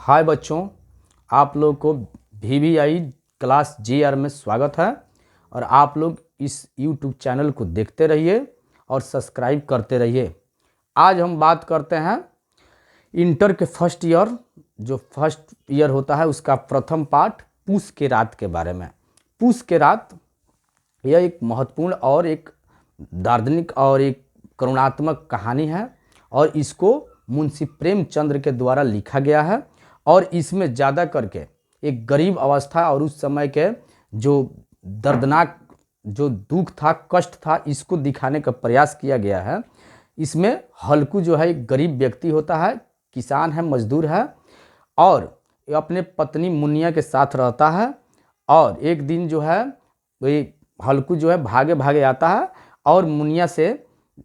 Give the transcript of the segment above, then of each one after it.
हाय बच्चों, आप लोग को VVI क्लास JR में स्वागत है। और आप लोग इस YouTube चैनल को देखते रहिए और सब्सक्राइब करते रहिए। आज हम बात करते हैं इंटर के फर्स्ट ईयर, जो फर्स्ट ईयर होता है उसका प्रथम पार्ट पूस के रात के बारे में। पूस के रात यह एक महत्वपूर्ण और एक दार्शनिक और एक करुणात्मक कहानी है और इसको मुंशी प्रेमचंद्र के द्वारा लिखा गया है। और इसमें ज़्यादा करके एक गरीब अवस्था और उस समय के जो दर्दनाक जो दुख था, कष्ट था, इसको दिखाने का प्रयास किया गया है। इसमें हल्कू जो है एक गरीब व्यक्ति होता है, किसान है, मजदूर है और अपने पत्नी मुनिया के साथ रहता है। और एक दिन जो है वही हल्कू जो है भागे भागे आता है और मुनिया से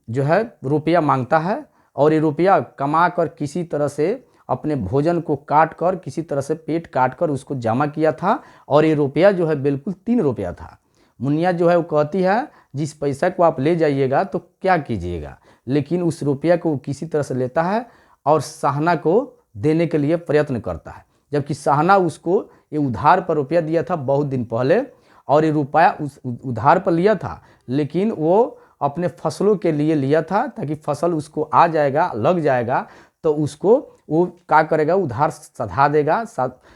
जो है रुपया मांगता है। और ये रुपया कमा कर किसी तरह से अपने भोजन को काट कर, किसी तरह से पेट काट कर उसको जमा किया था। और ये रुपया जो है बिल्कुल 3 रुपया था। मुनिया जो है वो कहती है जिस पैसा को आप ले जाइएगा तो क्या कीजिएगा, लेकिन उस रुपया को वो किसी तरह से लेता है और शाहना को देने के लिए प्रयत्न करता है। जबकि शाहना उसको ये उधार पर रुपया दिया था बहुत दिन पहले और ये रुपया उस उधार पर लिया था, लेकिन वो अपने फसलों के लिए लिया था ताकि फसल उसको आ जाएगा, लग जाएगा तो उसको वो क्या करेगा, उधार सधा देगा।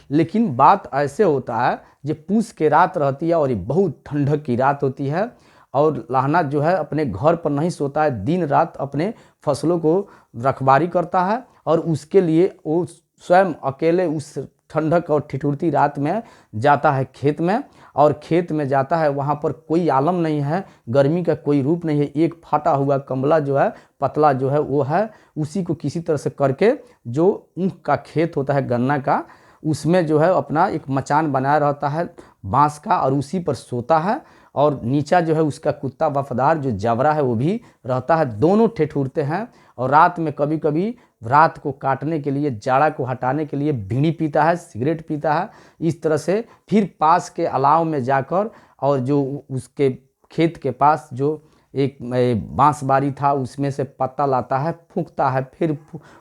लेकिन बात ऐसे होता है जो पूस के रात रहती है और ये बहुत ठंडक की रात होती है और लाहना जो है अपने घर पर नहीं सोता है, दिन रात अपने फसलों को रखवारी करता है। और उसके लिए वो स्वयं अकेले उस ठंडक और ठिठुरती रात में जाता है खेत में। और खेत में जाता है, वहाँ पर कोई आलम नहीं है, गर्मी का कोई रूप नहीं है। एक फटा हुआ कंबला जो है, पतला जो है वो है, उसी को किसी तरह से करके जो ऊख का खेत होता है गन्ना का, उसमें जो है अपना एक मचान बनाया रहता है बांस का और उसी पर सोता है। और नीचा जो है उसका कुत्ता वफादार जो जबरा है वो भी रहता है। दोनों ठिठुरते हैं और रात में कभी कभी रात को काटने के लिए, जाड़ा को हटाने के लिए बीड़ी पीता है, सिगरेट पीता है। इस तरह से फिर पास के अलाव में जाकर और जो उसके खेत के पास जो एक बांसबारी था उसमें से पत्ता लाता है, फूंकता है। फिर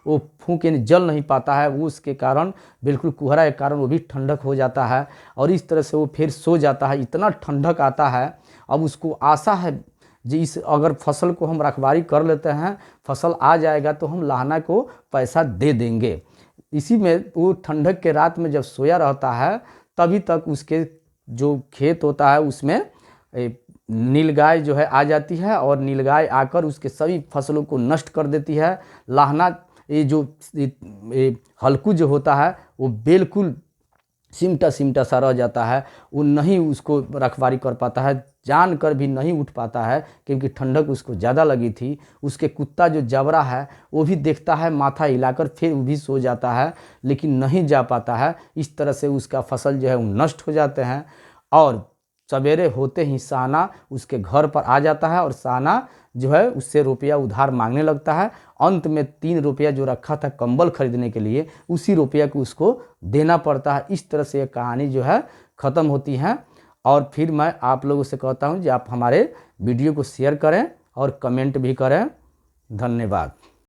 वो फूंके जल नहीं पाता है, वो उसके कारण बिल्कुल कुहरा के कारण वो भी ठंडक हो जाता है और इस तरह से वो फिर सो जाता है। इतना ठंडक आता है, अब उसको आशा है जी इस अगर फसल को हम रखवारी कर लेते हैं, फसल आ जाएगा तो हम लाहना को पैसा दे देंगे। इसी में वो ठंडक के रात में जब सोया रहता है तभी तक उसके जो खेत होता है उसमें नीलगाय जो है आ जाती है और नीलगाय आकर उसके सभी फसलों को नष्ट कर देती है। लाहना ये जो हल्कू जो होता है वो बिल्कुल सिमटा सिमटा सा रह जाता है, वो नहीं उसको रखवारी कर पाता है, जान कर भी नहीं उठ पाता है क्योंकि ठंडक उसको ज़्यादा लगी थी। उसके कुत्ता जो जबरा है वो भी देखता है, माथा हिलाकर फिर वो भी सो जाता है लेकिन नहीं जा पाता है। इस तरह से उसका फसल जो है वो नष्ट हो जाते हैं। और सवेरे होते ही शाहना उसके घर पर आ जाता है और शाहना जो है उससे रुपया उधार मांगने लगता है। अंत में 3 रुपया जो रखा था कंबल खरीदने के लिए, उसी रुपया को उसको देना पड़ता है। इस तरह से ये कहानी जो है ख़त्म होती है। और फिर मैं आप लोगों से कहता हूँ कि आप हमारे वीडियो को शेयर करें और कमेंट भी करें। धन्यवाद।